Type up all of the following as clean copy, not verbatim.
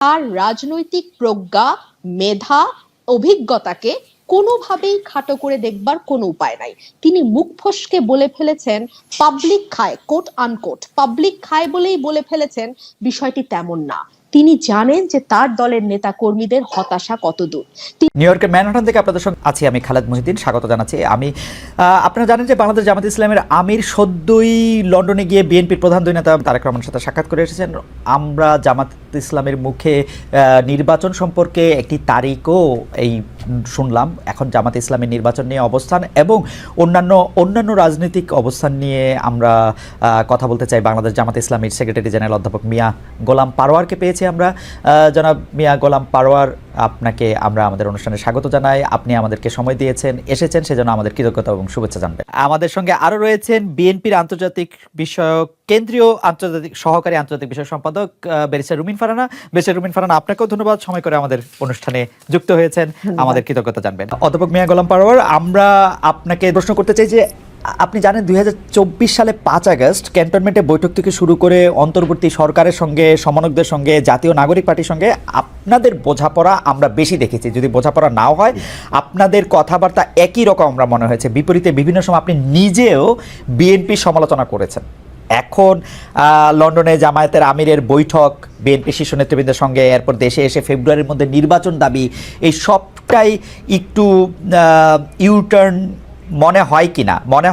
তার রাজনৈতিক প্রজ্ঞা, মেধা, অভিজ্ঞতাকে কোনোভাবেই খাটো করে দেখবার কোনো উপায় নাই। তিনি মুখ ফসকে বলে ফেলেছেন পাবলিক খায়, কোট আনকোট পাবলিক খায় বলেই বলে ফেলেছেন, বিষয়টি তেমন না। তিনি জানেন যে তার দলের নেতা কর্মীদের হতাশা কতদূর। নিউ ইয়র্কের ম্যানহাটন থেকে আপনাদের সঙ্গে আছি আমি খালেদ মহিউদ্দিন, স্বাগত জানাচ্ছি। আপনারা জানেন যে বাংলাদেশ জামাত ইসলামের আমির সদ্যই লন্ডনে গিয়ে বিএনপির প্রধান দুই নেতা তারেক রহমানের সাথে সাক্ষাৎ করে এসেছেন। আমরা জামাত ইসলামের মুখে নির্বাচন সম্পর্কে একটি তারিখও শুনলাম। এখন জামাত ইসলামের নির্বাচন নিয়ে অবস্থান এবং অন্যান্য রাজনৈতিক অবস্থান নিয়ে আমরা কথা বলতে চাই। বাংলাদেশ জামাত ইসলামের সেক্রেটারি জেনারেল অধ্যাপক মিয়া গোলাম পারোয়ারকে পেয়েছি আমরা। জনাব মিয়া গোলাম পারোয়ার, আপনাকে আমরা আমাদের অনুষ্ঠানে স্বাগত জানাই। আপনি আমাদেরকে সময় দিয়েছেন, এসেছেন, সেজন্য আমাদের কৃতজ্ঞতা এবং শুভেচ্ছা জানবেন। আমাদের সঙ্গে আরো রয়েছেন বিএনপির আন্তর্জাতিক বিষয়ক কেন্দ্রীয় সহকারী আন্তর্জাতিক বিষয় সম্পাদক ব্যারিস্টার রুমিন ফারহানা। ব্যারিস্টার রুমিন ফারহানা, আপনাকেও ধন্যবাদ, সময় করে আমাদের অনুষ্ঠানে যুক্ত হয়েছেন, আমাদের কৃতজ্ঞতা জানবেন। অধ্যাপক মিয়া গোলাম পারোয়ার, আমরা আপনাকে প্রশ্ন করতে চাই যে আপনি জানেন 2024 সালে 5 আগস্ট ক্যান্টনমেন্টে বৈঠক থেকে শুরু করে অন্তর্বর্তী সরকারের সঙ্গে, সমন্বয়কদের সঙ্গে, জাতীয় নাগরিক পার্টির সঙ্গে আপনাদের বোঝাপড়া আমরা বেশি দেখেছি। যদি বোঝাপড়া নাও হয়, আপনাদের কথাবার্তা একই রকম আমরা মনে হয়েছে। বিপরীতে বিভিন্ন সময় আপনি নিজেও বিএনপির সমালোচনা করেছেন। এখন লন্ডনে জামায়াতের আমিরের বৈঠক, বিএনপি শীর্ষ নেতৃবৃন্দের সঙ্গে, এরপর দেশে এসে ফেব্রুয়ারির মধ্যে নির্বাচন দাবি, এই সবটাই একটু ইউটার্ন মনে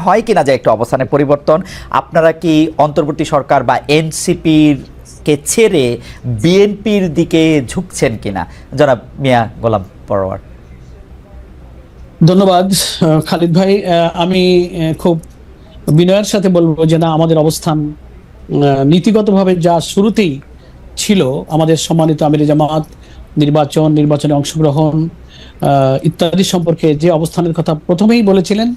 হয় কিনা যে একটা অবস্থানের পরিবর্তন? আপনারা কি অন্তর্বর্তী সরকার বা এনসিপির কে ছেড়ে বিএনপির দিকে ঝুঁকছেন কিনা? জনাব মিয়া গোলাম পারোয়ার। ধন্যবাদ খালিদ ভাই। আমি খুব বিনয়ের সাথে বলবো যে না, আমাদের অবস্থান নীতিগতভাবে যা শুরুতেই ছিল, আমাদের সম্মানিত আমির জামাত নির্বাচনে অংশগ্রহণ ইত্যাদি সম্পর্কে যে অবস্থানের কথা প্রথমেই বলেছিলেন,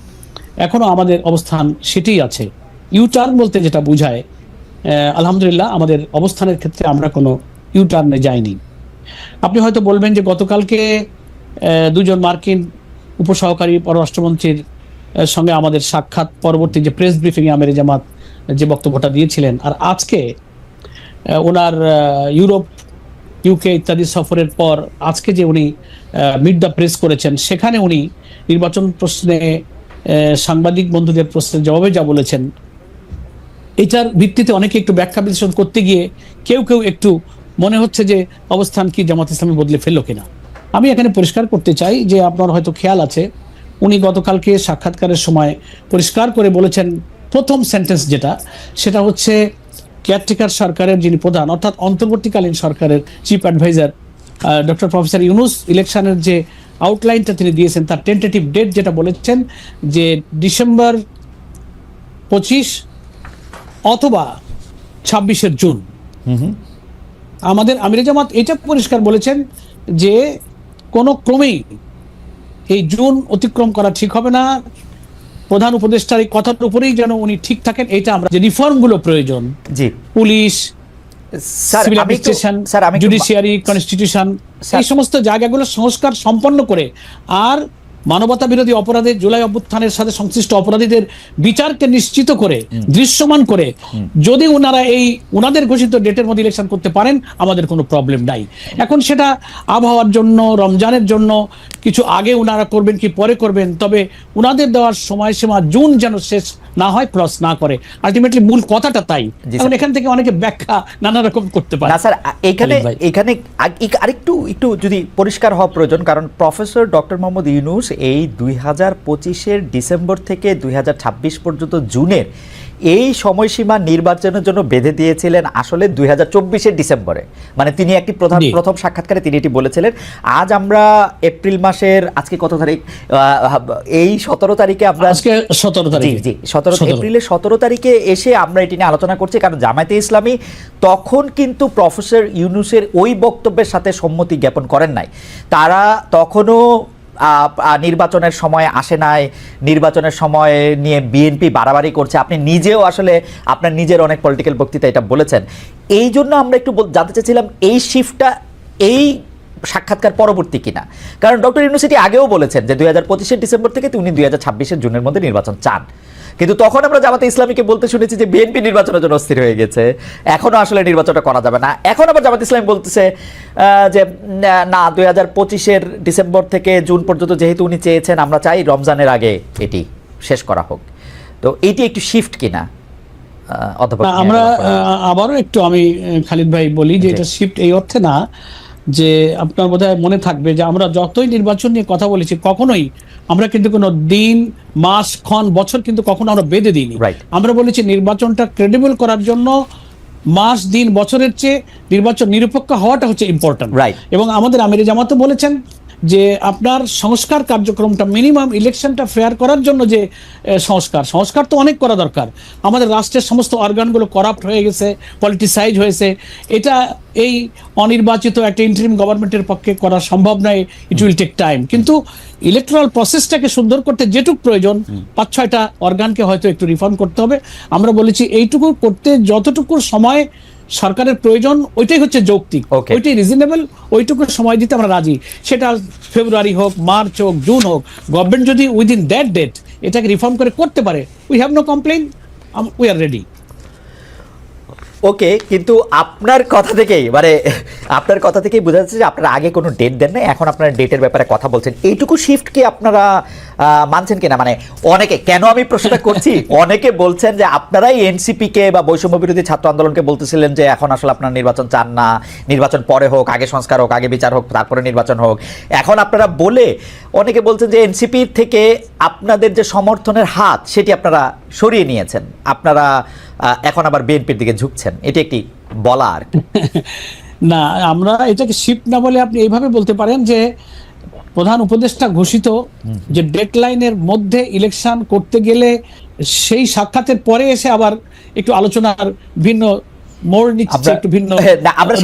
এখনো আমাদের অবস্থান সেটাই আছে। ইউটার্ন বলতে যেটা বোঝায়, আলহামদুলিল্লাহ আমাদের অবস্থানের ক্ষেত্রে আমরা কোনো ইউটার্নে যাইনি। আপনি হয়তো বলবেন যে গতকালকে দুজন মার্কিন উপসহকারী পররাষ্ট্রমন্ত্রীর সঙ্গে আমাদের সাক্ষাৎ পরবর্তী যে প্রেস ব্রিফিংয়ে আমির জামাত যে বক্তব্যটা দিয়েছিলেন, আর আজকে ওনার ইউরোপ, ইউকে ইত্যাদি সফরের পর আজকে যে উনি মিট দ্য প্রেস করেছেন, সেখানে উনি নির্বাচন প্রশ্নে সাংবাদিক বন্ধুদের প্রশ্নের জবাবে যা বলেছেন, এটার ভিত্তিতে অনেকে একটু ব্যাখ্যা বিশ্লেষণ করতে গিয়ে কেউ একটু মনে হচ্ছে যে অবস্থান কি জামাত ইসলামী বদলে ফেললো কিনা। আমি এখানে পরিষ্কার করতে চাই যে আপনার হয়তো খেয়াল আছে, উনি গতকালকে সাক্ষাৎকারের সময় পরিষ্কার করে বলেছেন, প্রথম সেন্টেন্স সেটা হচ্ছে কেয়ারটেকার সরকারের যিনি প্রধান, অর্থাৎ অন্তর্বর্তীকালীন সরকারের chief adviser doctor professor Yunus, ইলেকশনের যে আউটলাইনটা তিনি দিয়েছেন, তার টেন্টেটিভ ডেট যেটা বলেছেন যে ডিসেম্বর 25 অথবা 26 জুন। আমাদের আমির জামাত এটা পরিষ্কার বলেছেন যে কোনো ক্রমেই এই জুন অতিক্রম করা ঠিক হবে না। প্রধান উপদেষ্টার এই কথার উপরেই যেন উনি ঠিক থাকেন, এটা আমরা যে রিফর্মগুলো প্রয়োজন, জি, police, civil administration, judiciary, constitution, এই সমস্ত জায়গাগুলো সংস্কার সম্পন্ন করে, আর মানবতা বিরোধী অপরাধের, জুলাই অভ্যুত্থানের সাথে সংশ্লিষ্ট অপরাধীদের বিচারকে নিশ্চিত করে, দৃশ্যমান করে যদি ওনারা এই ওনাদের ঘোষিত ডেটের মধ্যে ইলেকশন করতে পারেন, আমাদের কোনো প্রবলেম নাই। এখন সেটা আবহাওয়ার জন্য, রমজানের জন্য কিছু আগে ওনারা করবেন কি পরে করবেন, তবে ওনাদের দেওয়ার সময়সীমা জুন যেন শেষ না হয়, ক্রস না করে। আলটিমেটলি মূল কথাটা তাই। এখন এখান থেকে অনেকে ব্যাখ্যা নানা রকম করতে পারে। না স্যার, এখানে আরেকটু যদি পরিষ্কার হওয়া প্রয়োজন, কারণ প্রফেসর ডক্টর মোহাম্মদ ইউনূস এই 2025-এর ডিসেম্বর থেকে 2026 পর্যন্ত জুনের এই সময়সীমা নির্বাচনের জন্য বেঁধে দিয়েছিলেন আসলে 2024-এর ডিসেম্বরে। মানে তিনি একটি প্রথম সাক্ষাৎকারে তিনি এটি বলেছিলেন। আজ আমরা এপ্রিল মাসের আজকে কত তারিখ? এই 17 তারিখে আমরা, আজকে 17 তারিখ, জি 17 এপ্রিলের 17 তারিখে এসে আমরা এটি নিয়ে আলোচনা করছি, কারণ জামায়াতে ইসলামী তখন কিন্তু প্রফেসর ইউনূসের ওই বক্তব্যের সাথে সম্মতি জ্ঞাপন করেন নাই। তারা তখনও নির্বাচনের সময় আসে নাই, নির্বাচনের সময় নিয়ে বিএনপি বাড়াবাড়ি করছে। আপনি নিজেও আসলে আপনার নিজের অনেক পলিটিক্যাল বক্তৃতা এটা বলেছেন। এই জন্য আমরা একটু জানতে চাইছিলাম এই শিফটটা এই সাক্ষাৎকার পরবর্তী কিনা, কারণ ডক্টর ইউনূস আগেও বলেছেন যে 2025-এর ডিসেম্বর থেকে উনি 2026-এর জুনের মধ্যে নির্বাচন চান। কিন্তু তখন আমরা জামাতে ইসলামীকে বলতে শুনেছি যে বিএনপি নির্বাচনের জন্য অস্থির হয়ে গেছে, এখনো আসলে নির্বাচনটা করা যাবে না। এখন আবার জামাতে ইসলামী বলতেছে যে না, 2025-এর ডিসেম্বর থেকে জুন পর্যন্ত যেহেতু উনি চেয়েছেন, আমরা চাই রমজানের আগে এটি শেষ করা হোক। তো এটি একটু শিফট কিনা অধ্যাপক? আমরা আবারও একটু আমি খালিদ ভাই বলি যে এটা শিফট এই অর্থে না, যে আপনার বোধহয় মনে থাকবে যে আমরা যতই নির্বাচন নিয়ে কথা বলেছি, কখনোই আমরা কিন্তু কোনো দিন, মাস, ক্ষণ, বছর কিন্তু কখনো আমরা বেঁধে দিইনি। আমরা বলেছি নির্বাচনটা ক্রেডিবল করার জন্য মাস, দিন, বছরের চেয়ে নির্বাচন নিরপেক্ষ হওয়াটা হচ্ছে ইম্পর্টেন্ট। এবং আমাদের আমিরে জামাতও বলেছেন যে আপনার সংস্কার কার্যক্রমটা, মিনিমাম ইলেকশনটা ফেয়ার করার জন্য যে সংস্কার তো অনেক করা দরকার। আমাদের রাষ্ট্রের সমস্ত অর্গানগুলো করাপ্ট হয়ে গেছে, পলিটিসাইজ হয়েছে। এটা এই অনির্বাচিত একটা ইন্টারিম গভর্নমেন্টের পক্ষে করা সম্ভব নয়, ইট উইল টেক টাইম। কিন্তু ইলেকট্রাল প্রসেসটাকে সুন্দর করতে যেটুকু প্রয়োজন, 5-6টা অর্গানকে হয়তো একটু রিফর্ম করতে হবে। আমরা বলেছি এইটুকু করতে যতটুকু সময় সরকারের প্রয়োজন, ওইটাই হচ্ছে যৌক্তিক, ওইটাই রিজনেবল, ওইটুকু সময় দিতে আমরা রাজি। সেটা ফেব্রুয়ারি হোক, মার্চ হোক, জুন হোক, গভর্নমেন্ট যদি উইদিন দ্যাট ডেট এটাকে রিফর্ম করে করতে পারে, we have no complain, we are ready. Okay, কিন্তু আপনার কথা থেকেই বোঝা যাচ্ছে যে আপনারা আগে কোনো ডেট দেন না, এখন আপনারা ডেটের ব্যাপারে কথা বলছেন। এইটুকু শিফট কি আপনারা মানছেন কিনা? মানে অনেকে, কেন আমি প্রশ্নটা করছি, অনেকে বলছেন যে আপনারাই এনসিপিকে বা বৈষম্য বিরোধী ছাত্র আন্দোলনকে বলতেছিলেন যে এখন আসলে আপনারা নির্বাচন চান না, নির্বাচন পরে হোক, আগে সংস্কার হোক, আগে বিচার হোক, তারপরে নির্বাচন হোক। এখন আপনারা বলে অনেকে বলছেন যে এনসিপি থেকে আপনাদের যে সমর্থনের হাত সেটি আপনারা সরিয়ে নিয়েছেন, আপনারা এখন আবার বিএনপির দিকে ঝুঁকছেন। এটি একটি বলা আর না, আমরা এটাকে শিফট না বলে আপনি এইভাবে বলতে পারেন যে প্রধান উপদেষ্টা ঘোষিত যে ডেডলাইনের মধ্যে ইলেকশন করতে গেলে সেই সাক্ষাতের পরে এসে আবার একটু আলোচনার ভিন্ন মোড় নিচ্ছে, একটু ভিন্ন। আমরা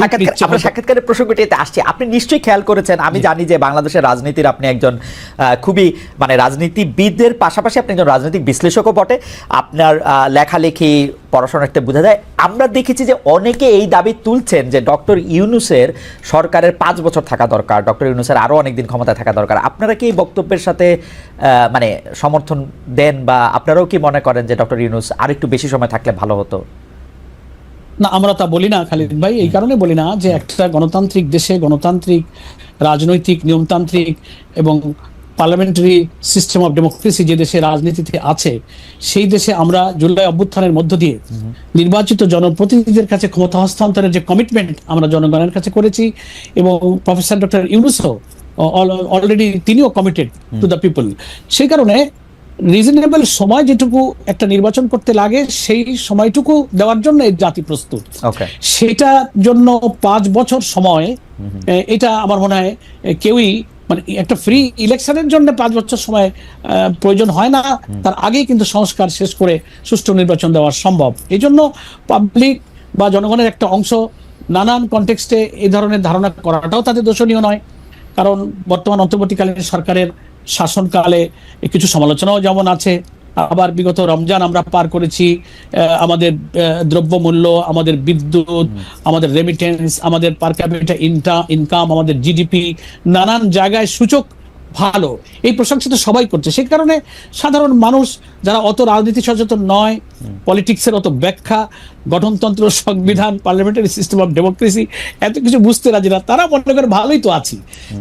সাক্ষাৎকারের প্রসঙ্গটিতে আসছি। আপনি নিশ্চয়ই খেয়াল করেছেন, আমি জানি যে বাংলাদেশের রাজনীতির আপনি একজন খুবই রাজনীতিবিদদের পাশাপাশি আপনি একজন রাজনৈতিক বিশ্লেষকও বটে। আপনার লেখালেখি, পড়াশোনাতে বোঝা যায়। আমরা দেখেছি যে অনেকে এই দাবি তুলছেন যে ডক্টর ইউনূসের সরকারের 5 বছর থাকা দরকার, ডক্টর ইউনূসের আরও অনেকদিন ক্ষমতায় থাকা দরকার। আপনারা কি এই বক্তব্যের সাথে সমর্থন দেন, বা আপনারাও কি মনে করেন যে ডক্টর ইউনূস আর একটু বেশি সময় থাকলে ভালো হতো? না, আমরা তা বলি না খালিদ ভাই, এই কারণে বলি না যে একটা গণতান্ত্রিক দেশে, গণতান্ত্রিক রাজনৈতিক নিয়মতান্ত্রিক এবং পার্লামেন্টারি সিস্টেম অফ ডেমোক্রেসি যে দেশে রাজনীতিতে আছে, সেই দেশে আমরা জুলাই অভ্যুত্থানের মধ্য দিয়ে নির্বাচিত জনপ্রতিনিধিদের কাছে ক্ষমতা হস্তান্তরের যে কমিটমেন্ট আমরা জনগণের কাছে করেছি, এবং প্রফেসর ডক্টর ইউনূসও অলরেডি তিনিও কমিটেড টু দ্য পিপল। সেই কারণে রিজনেবল সময় যেটুকু একটা নির্বাচন করতে লাগে, সেই সময়টুকু দেওয়ার জন্য এই জাতি প্রস্তুত। সেটার জন্য 5 বছর সময়, এটা আমার মনে হয় কেউই, একটা ফ্রি ইলেকশনের জন্য 5 বছর সময় প্রয়োজন হয় না। তার আগেই কিন্তু সংস্কার শেষ করে সুষ্ঠু নির্বাচন দেওয়া সম্ভব। এই জন্য পাবলিক বা জনগণের একটা অংশ নানান কনটেক্সটে এই ধরনের ধারণা করাটাও তাদের দোষণীয় নয়। কারণ বর্তমান অন্তর্বর্তীকালীন সরকারের শাসনকালে কিছু সমালোচনাও যেমন আছে, আবার বিগত রমজান আমরা পার করেছি, আমাদের দ্রব্যমূল্য, আমাদের বিদ্যুৎ, আমাদের রেমিটেন্স, আমাদের পার ক্যাপিটা ইনকাম, আমাদের জিডিপি, নানান জায়গায় সূচক ভালো, এই প্রশংসা তো সবাই করছে। সেই কারণে সাধারণ মানুষ যারা অত রাজনীতি সচেতন নয়, পলিটিক্সের অত ব্যাখ্যা, গঠনতন্ত্র, সংবিধান, পার্লামেন্টারি সিস্টেম অফ ডেমোক্রেসি এত কিছু বুঝতে রাজি না, তারা মনে করে ভালোই তো আছি।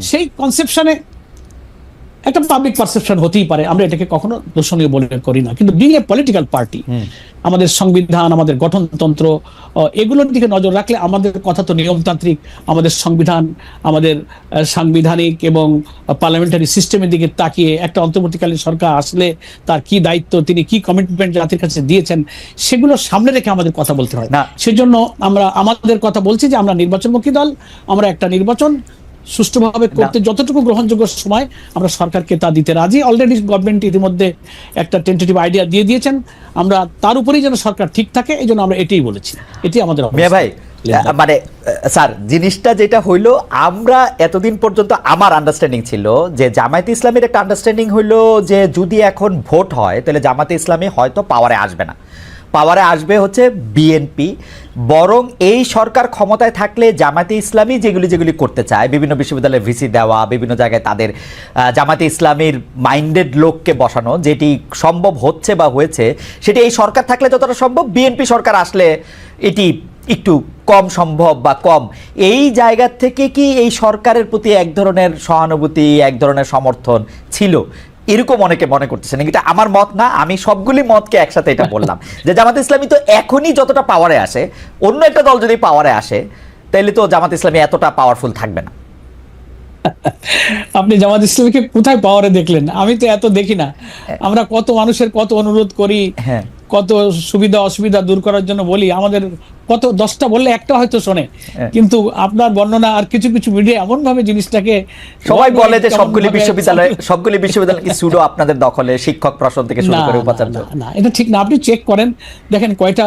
সেই কনসেপশনে একটা পাবলিক পারসেপশন হতেই পারে, আমরা এটাকে কখনো দোষণীয় বলে করি না। কিন্তু বিং এ পলিটিক্যাল পার্টি, আমাদের সংবিধান, আমাদের গঠনতন্ত্র, এগুলোর দিকে নজর রাখলে আমাদের কথা তো নিয়মতান্ত্রিক, আমাদের সংবিধান, আমাদের সাংবিধানিক এবং পার্লামেন্টারি সিস্টেমের দিকে তাকিয়ে একটা অন্তর্বর্তীকালীন সরকার আসলে তার কি দায়িত্ব, তিনি কি কমিটমেন্ট জাতির কাছে দিয়েছেন, সেগুলো সামনে রেখে আমাদের কথা বলতে হয় না। সেজন্য আমরা আমাদের কথা বলছি যে আমরা নির্বাচনমুখী দল, আমরা একটা নির্বাচন সুষ্ঠুভাবে করতে যতটুকু গ্রহণযোগ্য সময় আমরা সরকারকে তা দিতে রাজি। অলরেডি গভর্নমেন্ট ইতিমধ্যে একটা টেন্টেটিভ আইডিয়া দিয়ে দিয়েছেন, আমরা তার উপরেই যেন সরকার ঠিক থাকে, এই জন্য আমরা এটাই বলেছি, এটি আমাদের। মিয়া ভাই, স্যার, জিনিসটা যেটা হইলো, আমরা এতদিন পর্যন্ত আমার আন্ডারস্ট্যান্ডিং ছিল যে জামায়াতে ইসলামের একটা আন্ডারস্ট্যান্ডিং হইলো যে যদি এখন ভোট হয় তাহলে জামায়াতে ইসলামী হয়তো পাওয়ারে আসবে না, পাওয়ারে আসবে হচ্ছে বিএনপি, বরং এই সরকার ক্ষমতায় থাকলে জামায়াতে ইসলামী যেগুলি যেগুলি করতে চায়, বিভিন্ন বিশ্ববিদ্যালয়ে ভিসি দেওয়া, বিভিন্ন জায়গায় তাদের জামায়াতে ইসলামীর মাইন্ডেড লোককে বসানো, যেটি সম্ভব হচ্ছে বা হয়েছে, সেটি এই সরকার থাকলে যতটা সম্ভব বিএনপি সরকার আসলে এটি একটু কম সম্ভব বা কম। এই জায়গা থেকে কি এই সরকারের প্রতি এক ধরনের সহানুভূতি, এক ধরনের সমর্থন ছিল, এরকম অনেকে মনে করতেছেন? এটা আমার মত না, আমি সবগুলি মতকে একসাথে এটা বললাম যে জামাত ইসলামী তো এখনই যতটা পাওয়ারে আসে, অন্য একটা দল যদি পাওয়ারে আসে তাহলে তো জামাত ইসলামী এতটা পাওয়ারফুল থাকবে না। আপনি জামাত ইসলামীকে কোথায় পাওয়ারে দেখলেন? আমি তো এত দেখি না। আমরা কত মানুষের কত অনুরোধ করি, হ্যাঁ, কত সুবিধা অসুবিধা দূর করার জন্য বলি, আমাদের কত 10টা বললে একটা হয়তো শোনে। কিন্তু আপনার বর্ণনা আর কিছু কিছু মিডিয়া এমন ভাবে জিনিসটাকে সবাই বলে যে সবগুলি বিশ্ববিদ্যালয় কি সুডো আপনাদের দখলে, শিক্ষক প্রশাসন থেকে শুরু করে উপাচার্য। না, এটা ঠিক না। আপনি চেক করেন, দেখেন কয়টা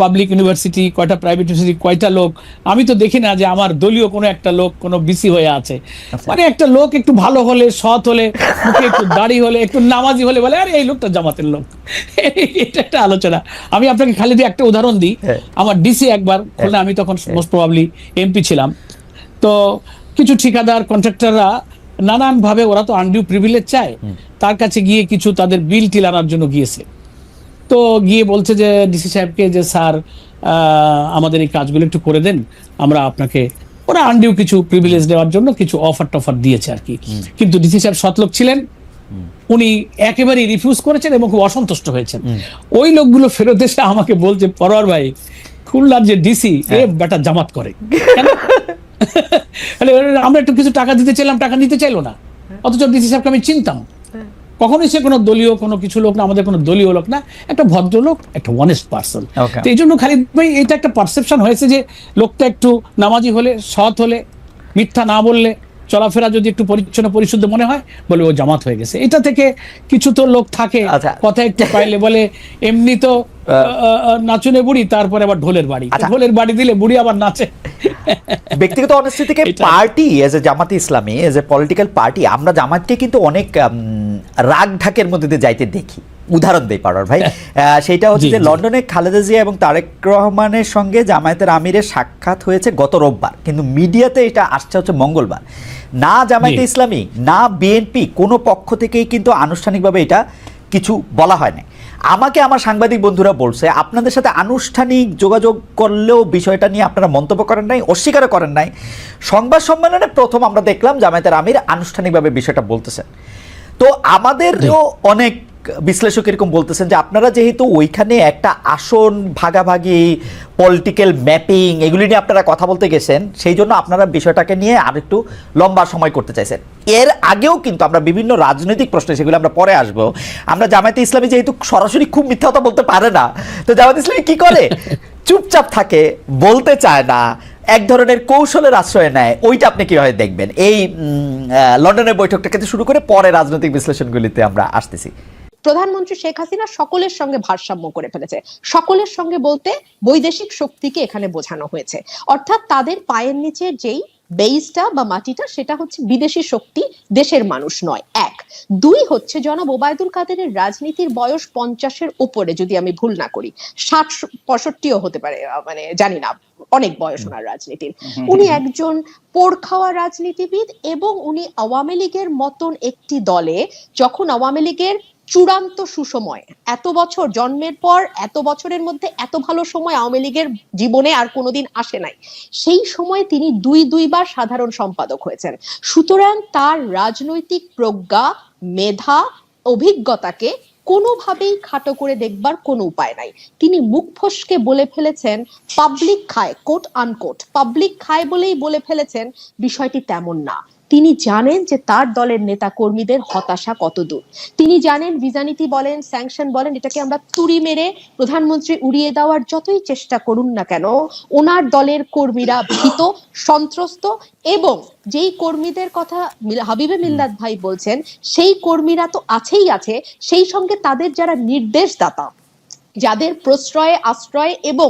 পাবলিক ইউনিভার্সিটি, কয়টা প্রাইভেট ইউনিভার্সিটি, কয়টা লোক। আমি তো দেখি না যে আমার দলীয় কোনো একটা লোক কোনো বিসি হয়ে আছে। মানে একটা লোক একটু ভালো হলে, সৎ হলে, মুখে একটু দাড়ি হলে, একটু নামাজি হলে বলে আরে এই লোকটা জামাতের লোক। এটা একটা আলোচনা। আমি আপনাকে খালি দিয়ে একটা উদাহরণ দিই। আমার ডিসি একবার খুলনা, আমি তখন মোস্ট প্রবাবলি এমপি ছিলাম, তো কিছু ঠিকাদার কন্ট্রাক্টররা নানান ভাবে, ওরা তো আনডিউ প্রিভিলেজ চায়, তার কাছে গিয়ে কিছু তাদের বিল টিল আনার জন্য গিয়েছে। তো গিয়ে বলছে যে ডিসি সাহেবকে যে স্যার আমাদের এই কাজগুলো একটু করে দেন, আমরা আপনাকে, ওরা আনডিউ কিছু প্রিভিলেজ দেওয়ার জন্য কিছু অফার টফার দিয়েছে আর কি। কিন্তু ডিসি সাহেব সৎলোক ছিলেন, উনি একেবারেই রিফিউজ করেছেন এবং খুব অসন্তুষ্ট হয়েছেন। ওই লোকগুলো ফেরত এসে আমাকে বলছে, পরোয়ার ভাই, খুলনার যে ডিসি এ বেটা জামাত করে কেন? আমরা একটু কিছু টাকা দিতে চাইলাম, টাকা নিতে চাইলো না, অথচ ডিসি সাহেবকে আমি চিনতাম। কখনোই সে কোনো দলীয় কোনো কিছু লোক না, আমাদের কোনো দলীয় লোক না, একটা ভদ্রলোক, একটা অনেস্ট পার্সন। তো এই জন্য খালিদ ভাই, এটা একটা পারসেপশন হয়েছে যে লোকটা একটু নামাজি হলে, সৎ হলে, মিথ্যা না বললে, চলাফেরা যদি একটু পরিচ্ছন্ন পরিশুদ্ধ মনে হয়, বলে ও জামাত হয়ে গেছে। এটা থেকে কিছু তো লোক থাকে, কথা একটু পাইলে বলে এমনি তো নাচুনে বুড়ি, তারপরে আবার ঢোলের বাড়ি, ঢোলের বাড়ি দিলে বুড়ি আবার নাচে। ব্যক্তিগত অনেস্টি থেকে পার্টি এজ এ জামাতে ইসলামী, এজ এ পলিটিক্যাল পার্টি, আমরা জামাতকে কিন্তু অনেক রাগ ঢাকের মধ্যে দিয়ে যাইতে দেখি। উদাহরণ দেই পারার ভাই, সেইটা হচ্ছে যে লন্ডনে খালেদা জিয়া এবং তারেক রহমানের সঙ্গে জামায়াতের আমিরের সাক্ষাৎ হয়েছে গত রোববার, কিন্তু মিডিয়াতে এটা আসছে হচ্ছে মঙ্গলবার। না জামায়াতে ইসলামী না বিএনপি কোনো পক্ষ থেকেই কিন্তু আনুষ্ঠানিকভাবে এটা কিছু বলা হয় না। আমাকে আমার সাংবাদিক বন্ধুরা বলছে, আপনাদের সাথে আনুষ্ঠানিক যোগাযোগ করলেও বিষয়টা নিয়ে আপনারা মন্তব্য করেন নাই, অস্বীকার করেন নাই। সংবাদ সম্মেলনে প্রথম আমরা দেখলাম জামায়াতের আমির আনুষ্ঠানিকভাবে বিষয়টা বলতেছেন। তো আমাদেরও অনেক বিশ্লেষক এরকম বলতেছেন যে আপনারা যেহেতু ওইখানে একটা আসন ভাগাভাগি, পলিটিক্যাল ম্যাপিং, এগুলি নিয়ে আপনারা কথা বলতে গেছেন, সেই জন্য আপনারা বিষয়টাকে নিয়ে আর একটু লম্বা সময় করতে চাইছেন। এর আগেও কিন্তু আমরা বিভিন্ন রাজনৈতিক প্রশ্নে, সেগুলো আমরা পরে আসবো, আমরা জামায়াতে ইসলামী যেহেতু সরাসরি খুব মিথ্যা কথা বলতে পারে না, তো জামায়াতে ইসলামী কি করে, চুপচাপ থাকে, বলতে চায় না, এক ধরনের কৌশলের আশ্রয় নেয়। ওইটা আপনি কিভাবে দেখবেন? এই লন্ডনের বৈঠকটাকে শুরু করে পরে রাজনৈতিক বিশ্লেষণগুলিতে আমরা আসতেছি। প্রধানমন্ত্রী শেখ হাসিনা সকলের সঙ্গে ভারসাম্য করে ফেলেছে। সকলের সঙ্গে বলতে বৈদেশিক শক্তিকে এখানে বোঝানো হয়েছে, অর্থাৎ তাদের পায়ের নিচে যেই বেইসটা বা মাটিটা, সেটা হচ্ছে বিদেশি শক্তি, দেশের মানুষ নয়। এক। দুই হচ্ছে জনাব ওবায়দুল কাদেরের রাজনীতির বয়স 50-এর উপরে, যদি আমি ভুল না করি, 60-65ও হতে পারে, মানে জানি না, অনেক বয়স ওনার রাজনীতির। উনি একজন পোড় খাওয়া রাজনীতিবিদ এবং উনি আওয়ামী লীগের মতন একটি দলে, যখন আওয়ামী লীগের চূড়ান্ত সুসময়, এত বছর জন্মের পর এত বছরের মধ্যে এত ভালো সময় আওয়ামী লীগের জীবনে আর কোনোদিন আসে নাই, সেই সময় তিনি দুইবার সাধারণ সম্পাদক হয়েছেন। সুতরাং তার রাজনৈতিক প্রজ্ঞা, মেধা, অভিজ্ঞতাকে কোনোভাবেই খাটো করে দেখবার কোনো উপায় নাই। তিনি মুখ ফসকে বলে ফেলেছেন পাবলিক খায়, কোট আনকোট পাবলিক খায় বলেই বলে ফেলেছেন, বিষয়টি তেমন না। তিনি জানেন যে তার দলের নেতা কর্মীদের হতাশা কত দূর। তিনি জানেন ভিসা নীতি বলেন, স্যাংশন বলেন, এটাকে আমরা তুড়ি মেরে প্রধানমন্ত্রী উড়িয়ে দেওয়ার যতই চেষ্টা করুন না কেন, ওনার দলের কর্মীরা ভীত, সন্ত্রস্ত, এবং যেই কর্মীদের কথা হাবিবে মিল্লাত ভাই বলছেন, সেই কর্মীরা তো আছেই আছে, সেই সঙ্গে তাদের যারা নির্দেশদাতা, যাদের প্রশ্রয়ে আশ্রয় এবং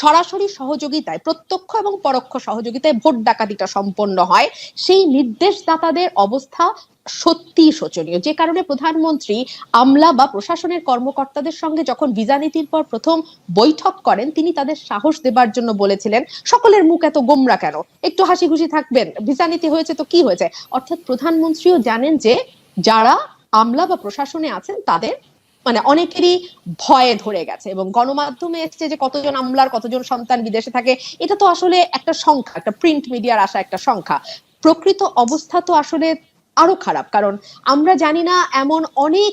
সরাসরি সহযোগিতায়, প্রত্যক্ষ এবং পরোক্ষ সহযোগিতায় ভোট ডাকাতিটা সম্পন্ন হয়, সেই নির্দেশদাতাদের অবস্থা সত্যি শোচনীয়। যে কারণে প্রধানমন্ত্রী আমলা বা প্রশাসনের কর্মকর্তাদের সঙ্গে যখন ভিসা নীতির পর প্রথম বৈঠক করেন, তিনি তাদের সাহস দেবার জন্য বলেছিলেন, সকলের মুখ এত গোমরা কেন, একটু হাসি খুশি থাকবেন, ভিসা নীতি হয়েছে তো কি হয়েছে। অর্থাৎ প্রধানমন্ত্রীও জানেন যে যারা আমলা বা প্রশাসনে আছেন তাদের মানে অনেকেরই ভয়ে ধরে গেছে, এবং গণমাধ্যমে এসছে যে কতজন আমলার কতজন সন্তান বিদেশে থাকে, এটা তো আসলে একটা সংখ্যা, একটা প্রিন্ট মিডিয়ার আসা একটা সংখ্যা। প্রকৃত অবস্থা তো আসলে আরো খারাপ, কারণ আমরা জানি না এমন অনেক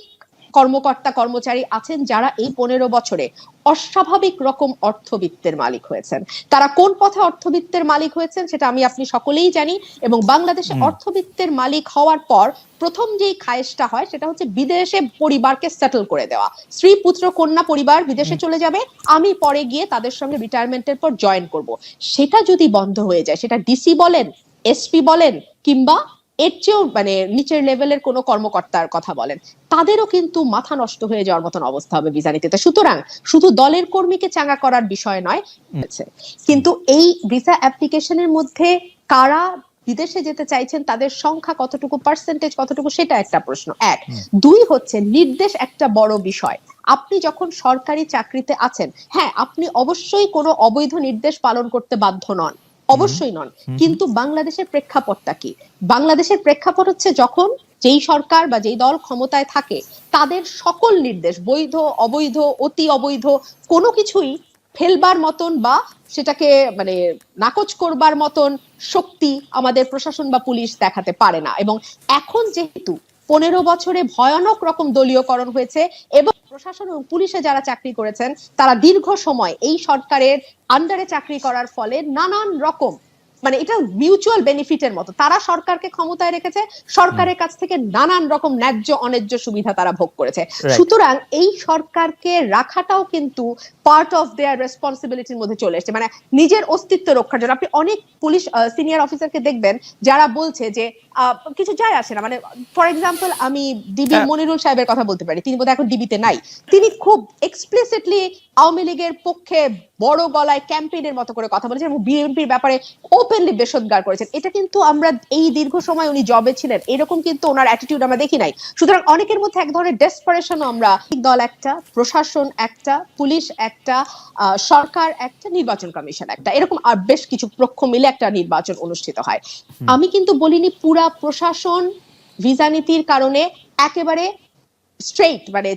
কর্মকর্তা কর্মচারী আছেন যারা এই 15 বছরে অস্বাভাবিক রকম অর্থবিত্তের মালিক হয়েছেন। তারা কোন পথে অর্থবিত্তের মালিক হয়েছেন সেটা আমি আপনি সকলেই জানি, এবং বাংলাদেশে অর্থবিত্তের মালিক হওয়ার পর প্রথম যেই খায়েশটা হয় সেটা হচ্ছে বিদেশে পরিবারকে সেটেল করে দেওয়া। স্ত্রী পুত্র কন্যা পরিবার বিদেশে চলে যাবে, আমি পরে গিয়ে তাদের সঙ্গে রিটায়ারমেন্টের পর জয়েন করব। সেটা যদি বন্ধ হয়ে যায়, সেটা ডিসি বলেন, এসপি বলেন, কিংবা এর চেয়েও মানে নিচের লেভেলের কোনো কর্মকর্তার কথা বলেন, তাদেরও কিন্তু মাথা নষ্ট হয়ে যাওয়ার মতন অবস্থা হবে ভিসা নীতিতে। সুতরাং শুধু দলের কর্মীকে চাঙ্গা করার বিষয় নয়, কিন্তু এই ভিসা অ্যাপ্লিকেশনের মধ্যে কারা বিদেশে যেতে চাইছেন তাদের সংখ্যা কতটুকু, পার্সেন্টেজ কতটুকু, সেটা একটা প্রশ্ন। এক। দুই হচ্ছে নির্দেশ একটা বড় বিষয়। আপনি যখন সরকারি চাকরিতে আছেন, হ্যাঁ আপনি অবশ্যই কোনো অবৈধ নির্দেশ পালন করতে বাধ্য নন, অবশ্যই নন, কিন্তু বাংলাদেশের প্রেক্ষাপটটা কি? বাংলাদেশের প্রেক্ষাপট হচ্ছে যখন যেই সরকার বা যেই দল ক্ষমতায় থাকে তাদের সকল নির্দেশ বৈধ অবৈধ অতি অবৈধ কোনো কিছুই ফেলবার মতন বা সেটাকে মানে নাকচ করবার মতন শক্তি আমাদের প্রশাসন বা পুলিশ দেখাতে পারে না। এবং এখন যেহেতু 15 বছরে ভয়ানক রকম দলীয়করণ হয়েছে এবং প্রশাসন এবং পুলিশে যারা চাকরি করেছেন তারা দীর্ঘ সময় এই সরকারের আন্ডারে চাকরি করার ফলে নানান রকম মানে এটা মিউচুয়াল বেনিফিটের মতো, তারা সরকারকে ক্ষমতায় রেখেছে, সরকারের কাছ থেকে নানান রকম ন্যায্য অন্যায্য সুবিধা তারা ভোগ করেছে। সুতরাং এই সরকারকে রাখাটাও কিন্তু পার্ট অফ দেয়ার রেসপন্সিবিলিটির মধ্যে চলে এসেছে, মানে নিজের অস্তিত্ব রক্ষার জন্য। আপনি অনেক পুলিশ সিনিয়র অফিসারকে দেখবেন যারা বলছে যে কিছু যায় আসে না, মানে ফর এক্সাম্পল আমি ডিবি মনিরুল সাহেবের কথা বলতে পারি, তিনি বোধহয় এখন ডিবিতে নাই, তিনি খুব এক্সপ্লিসিটলি আওয়ামী লীগের পক্ষে বড় গলায় ক্যাম্পেইনের মতো করে কথা বলেছেন এবং বিএনপির ব্যাপারে ওপেনলি বেশোদ্গার করেছেন। এটা কিন্তু আমরা এই দীর্ঘ সময় উনি জবে ছিলেন এরকম কিন্তু ওনার অ্যাটিটিউড আমরা দেখি নাই। সুতরাং অনেকের মধ্যে এক ধরনের ডেসপারেশনও আমরা, দল একটা, প্রশাসন একটা, পুলিশ একটা, সরকার একটা, নির্বাচন কমিশন একটা, এরকম আর বেশ কিছু পক্ষ মিলে একটা নির্বাচন অনুষ্ঠিত হয়। আমি কিন্তু বলিনি পুরা প্রশাসন ভিসা নীতির কারণে একেবারে স্ট্রেইট মানে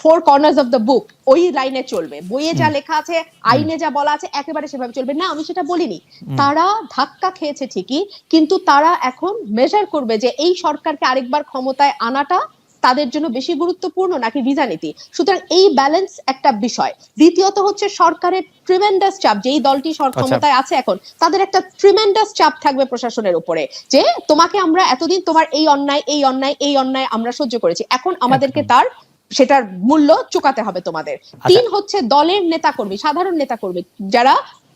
four corners of the book ওই লাইনে চলবে, বইয়ে যা লেখা আছে আইনে যা বলা আছে একেবারে সেভাবে চলবে না, আমি সেটা বলিনি। তারা ধাক্কা খেয়েছে ঠিকই, কিন্তু তারা এখন মেজার করবে যে এই সরকারকে আরেকবার ক্ষমতায় আনাটা তাদের জন্য বেশি গুরুত্বপূর্ণ নাকি ভিসা নীতি। সুতরাং এই ব্যালেন্স একটা বিষয়। দ্বিতীয়ত হচ্ছে সরকারের ট্রিমেন্ডাস চাপ, যেই দলটি ক্ষমতায় আছে এখন তাদের একটা ট্রিমেন্ডাস চাপ থাকবে প্রশাসনের উপরে যে তোমাকে আমরা এতদিন তোমার এই অন্যায় এই অন্যায় এই অন্যায় আমরা সহ্য করেছি, এখন আমাদেরকে তার সেটার মূল্য চুকাতে হবে তোমাদের। তিন হচ্ছে দলের নেতাকর্মী, সাধারণ নেতাকর্মী যারা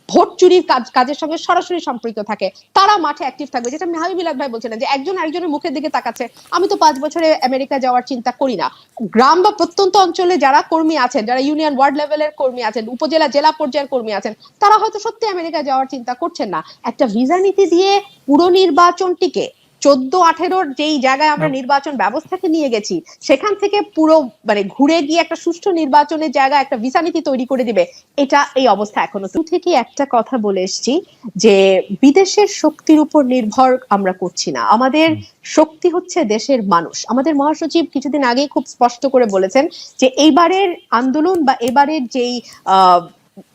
ভোট চুরির কাজের সঙ্গে সরাসরি সম্পৃক্ত থাকে তারা মাঠে অ্যাক্টিভ থাকবে। যেটা হাবিবুল্লাহ ভাই বলছিলেন যে একজন আরেকজনের মুখের দিকে তাকাচ্ছে, আমি তো 5 বছরে আমেরিকা যাওয়ার চিন্তা করি না। গ্রাম বা প্রত্যন্ত অঞ্চলে যারা কর্মী আছেন, যারা ইউনিয়ন ওয়ার্ড লেভেলের কর্মী আছেন, উপজেলা জেলা পর্যায়ের কর্মী আছেন, তারা হয়তো সত্যি আমেরিকা যাওয়ার চিন্তা করছেন না। একটা ভিসা নীতি দিয়ে পুরো নির্বাচনটিকে 14-18 যেই জায়গায় আমরা নির্বাচন ব্যবস্থাকে নিয়ে গেছি সেখান থেকে পুরো মানে ঘুরে গিয়ে একটা সুষ্ঠু নির্বাচনের জায়গায় একটা ভিসা নীতি তৈরি করে দিবে, এটা এই অবস্থা এখনো থেকে একটা কথা বলে এসেছি যে বিদেশের শক্তির উপর নির্ভর আমরা করছি না, আমাদের শক্তি হচ্ছে দেশের মানুষ। আমাদের মহাসচিব কিছুদিন আগেই খুব স্পষ্ট করে বলেছেন যে এইবারের আন্দোলন বা এবারের যেই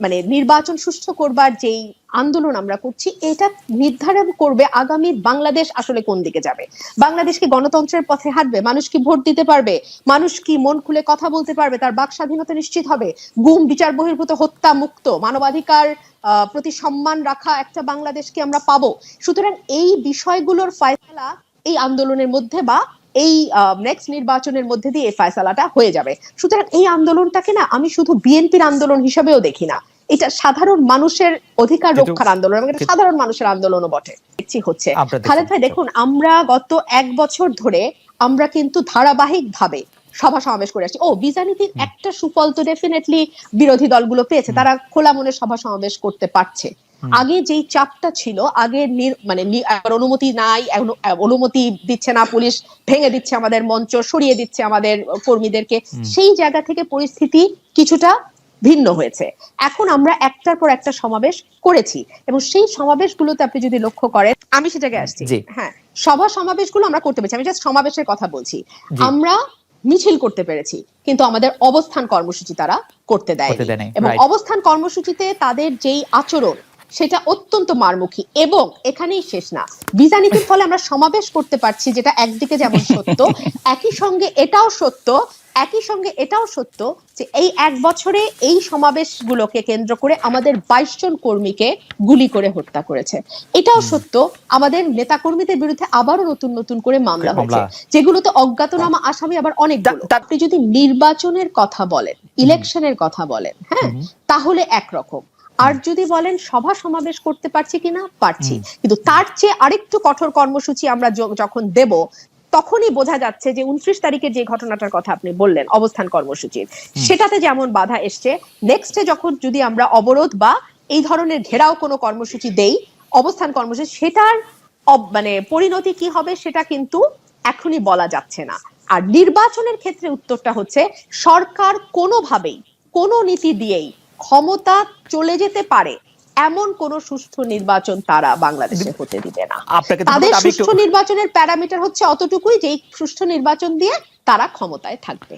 মানে নির্বাচন সুষ্ঠু করবার যেই আন্দোলন আমরা করছি এটা নির্ধারণ করবে আগামী বাংলাদেশ আসলে কোন দিকে যাবে। বাংলাদেশ কি গণতন্ত্রের পথে হাঁটবে? মানুষ কি ভোট দিতে পারবে? মানুষ কি মন খুলে কথা বলতে পারবে? তার বাক স্বাধীনতা নিশ্চিত হবে? গুম বিচার বহির্ভূত হত্যা মুক্ত মানবাধিকার প্রতি সম্মান রাখা একটা বাংলাদেশ কি আমরা পাবো? সুতরাং এই বিষয়গুলোর ফয়সালা এই আন্দোলনের মধ্যে বা এই নেক্সট নির্বাচনের মধ্যে দিয়ে এই ফয়সালাটা হয়ে যাবে। সুতরাং এই আন্দোলনটাকে না আমি শুধু বিএনপির আন্দোলন হিসেবেও দেখি না, এটা সাধারণ মানুষের অধিকার রক্ষার আন্দোলন এবং এটা সাধারণ মানুষের আন্দোলনও বটে। হচ্ছে খালেদ ভাই দেখুন, আমরা গত 1 বছর ধরে আমরা কিন্তু ধারাবাহিক ভাবে সভা সমাবেশ করে আসছি। ভিসা নীতির একটা সুফল তো ডেফিনেটলি বিরোধী দলগুলো পেয়েছে, তারা খোলা মনে সভা সমাবেশ করতে পারছে। আগে যেই চাপটা ছিল, আগে অনুমতি নাই, অনুমতি দিচ্ছে না পুলিশ, ভেঙে দিচ্ছে আমাদের মঞ্চ, সরিয়ে দিচ্ছে আমাদের কর্মীদেরকে, সেই জায়গা থেকে পরিস্থিতি কিছুটা ভিন্ন হয়েছে। এখন আমরা একটার পর একটা সমাবেশ করেছি এবং সেই সমাবেশগুলোতে আপনি যদি লক্ষ্য করেন, আমি সেটাকে আসছি, হ্যাঁ, সভা সমাবেশগুলো আমরা করতে পেরেছি। আমি জাস্ট সমাবেশের কথা বলছি। আমরা মিছিল করতে পেরেছি, কিন্তু আমাদের অবস্থান কর্মসূচি তারা করতে দেয়নি। এবং অবস্থান কর্মসূচিতে তাদের যেই আচরণ, সেটা অত্যন্ত মারমুখী। এবং এখানেই শেষ না, ভিসা নীতির ফলে আমরা সমাবেশ করতে পারছি, যেটা একদিকে যেমন সত্য, একই সঙ্গে এটাও সত্য যে এই এক বছরে এই সমাবেশগুলোকে কেন্দ্র করে আমাদের 22 জন কর্মীকে গুলি করে হত্যা করেছে। এটাও সত্য, আমাদের নেতাকর্মীদের বিরুদ্ধে আবারও নতুন করে মামলা হয়েছে, যেগুলোতে অজ্ঞাতনামা আসামি আবার অনেকগুলো। আপনি যদি নির্বাচনের কথা বলেন, ইলেকশনের কথা বলেন, হ্যাঁ, তাহলে একরকম। আর যদি বলেন সভা সমাবেশ করতে পারছি কিনা, পারছি, কিন্তু তার চেয়ে আরেকটু কঠোর কর্মসূচি আমরা যখন দেব, তখনই বোঝা যাচ্ছে যে 29 তারিখের যে ঘটনাটার কথা আপনি বললেন, অবস্থান কর্মসূচির, সেটাতে যেমন বাধা এসছে, নেক্সটে যখন যদি আমরা অবরোধ বা এই ধরনের ঘেরাও কোনো কর্মসূচি দেই, অবস্থান কর্মসূচি, সেটার পরিণতি কি হবে সেটা কিন্তু এখনই বলা যাচ্ছে না। আর নির্বাচনের ক্ষেত্রে উত্তরটা হচ্ছে, সরকার কোনোভাবেই কোনো নীতি দিয়েই ক্ষমতা চলে যেতে পারে এমন কোন সুষ্ঠু নির্বাচন তারা বাংলাদেশে হতে দিবে না। তাদের সুষ্ঠু নির্বাচনের প্যারামিটার হচ্ছে অতটুকুই, যে সুষ্ঠু নির্বাচন দিয়ে তারা ক্ষমতায় থাকবে।